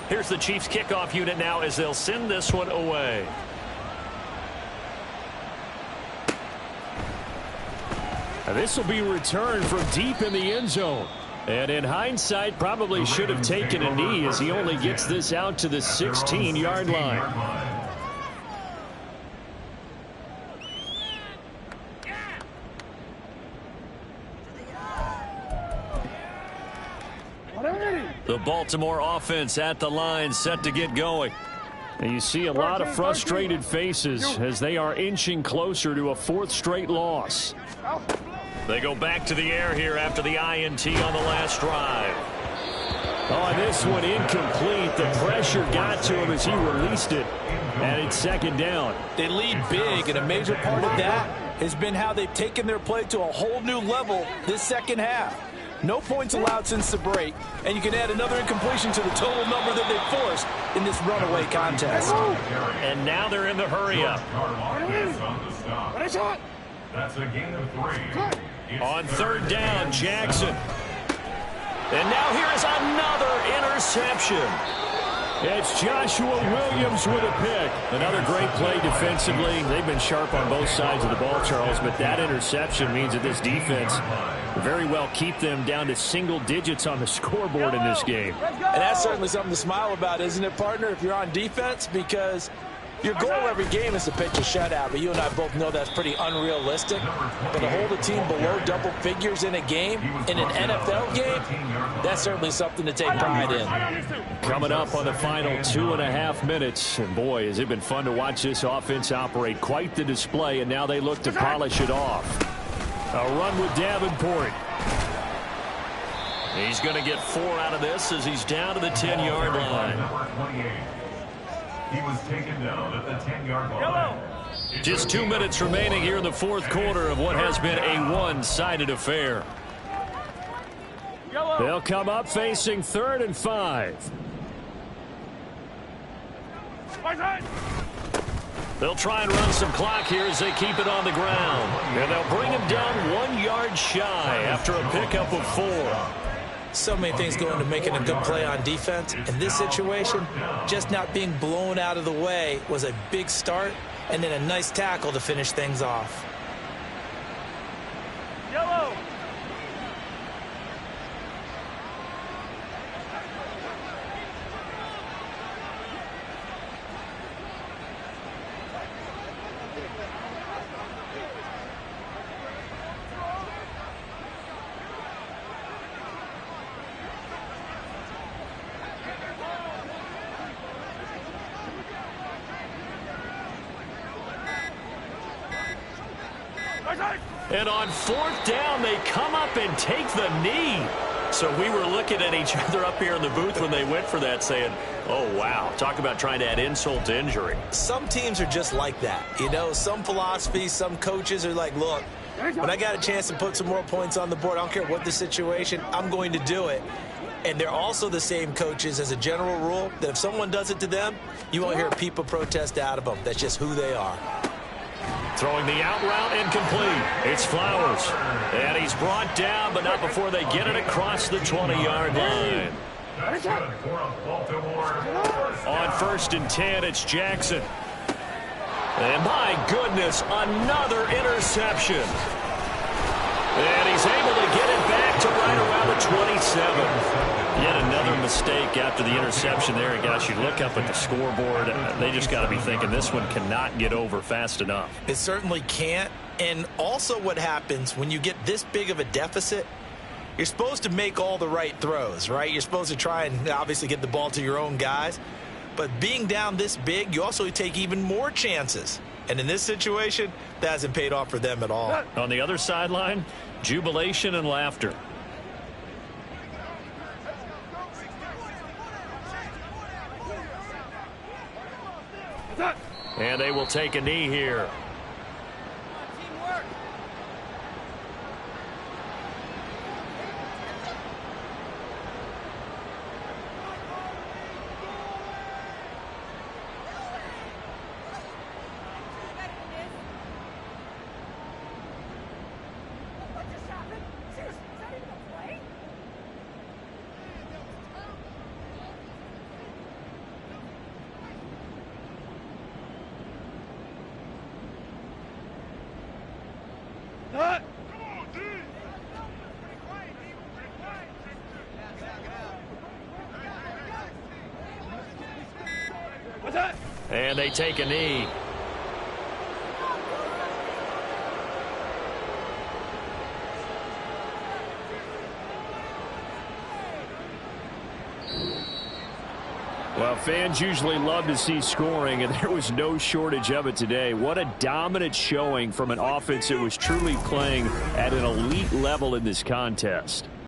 Speaker 1: Here's the Chiefs kickoff unit now as they'll send this one away. This will be returned from deep in the end zone. And in hindsight, probably should have taken a knee as he only gets this out to the 16-yard line. The Baltimore offense at the line, set to get going. And you see a lot of frustrated faces as they are inching closer to a 4th straight loss. They go back to the air here after the INT on the last drive. Oh, and this one incomplete. The pressure got to him as he released it. And it's 2nd down.
Speaker 5: They lead big, and a major part of that has been how they've taken their play to a whole new level this second half. No points allowed since the break, and you can add another incompletion to the total number that they forced in this runaway contest.
Speaker 1: And now they're in the hurry-up.
Speaker 4: That's a gain of 3.
Speaker 1: On 3rd down, Jackson. And now here is another interception. It's Joshua Williams with a pick. Another great play defensively. They've been sharp on both sides of the ball, Charles, but that interception means that this defense very well keep them down to single digits on the scoreboard in this game.
Speaker 5: And that's certainly something to smile about, isn't it, partner, if you're on defense? Because your goal every game is to pitch a shutout, but you and I both know that's pretty unrealistic. But to hold a team below double figures in a game, in an NFL game, that's certainly something to take pride in.
Speaker 1: Coming up on the final 2.5 minutes, and boy, has it been fun to watch this offense operate. Quite the display, and now they look to polish it off. A run with Davenport. He's going to get 4 out of this as he's down to the 10-yard line.
Speaker 4: He was taken down at the 10-yard line.
Speaker 1: Just 2 minutes remaining here in the 4th quarter of what has been a one-sided affair. They'll come up facing 3rd and 5. They'll try and run some clock here as they keep it on the ground. And they'll bring him down 1 yard shy after a pickup of 4.
Speaker 2: So many things go into making a good play on defense. In this situation, just not being blown out of the way was a big start, and then a nice tackle to finish things off.
Speaker 6: Yellow.
Speaker 1: And on 4th down, they come up and take the knee. So we were looking at each other up here in the booth when they went for that saying, oh, wow, talk about trying to add insult to injury.
Speaker 2: Some teams are just like that. You know, some philosophies, some coaches are like, look, when I got a chance to put some more points on the board, I don't care what the situation, I'm going to do it. And they're also the same coaches as a general rule that if someone does it to them, you won't hear people protest out of them. That's just who they are.
Speaker 1: Throwing the out route incomplete. It's Flowers. And he's brought down, but not before they get it across the 20-yard line. On 1st and 10, it's Jackson. And my goodness, another interception. And he's able to get it back to right around the 27. Yet another mistake after the interception there. And guys, you look up at the scoreboard, they just got to be thinking this one cannot get over fast enough.
Speaker 2: It certainly can't. And also what happens when you get this big of a deficit, you're supposed to make all the right throws, right? You're supposed to try and obviously get the ball to your own guys. But being down this big, you also take even more chances. And in this situation, that hasn't paid off for them at all.
Speaker 1: On the other sideline, jubilation and laughter. And they will take a knee here. And they take a knee. Well, fans usually love to see scoring, and there was no shortage of it today. What a dominant showing from an offense that was truly playing at an elite level in this contest.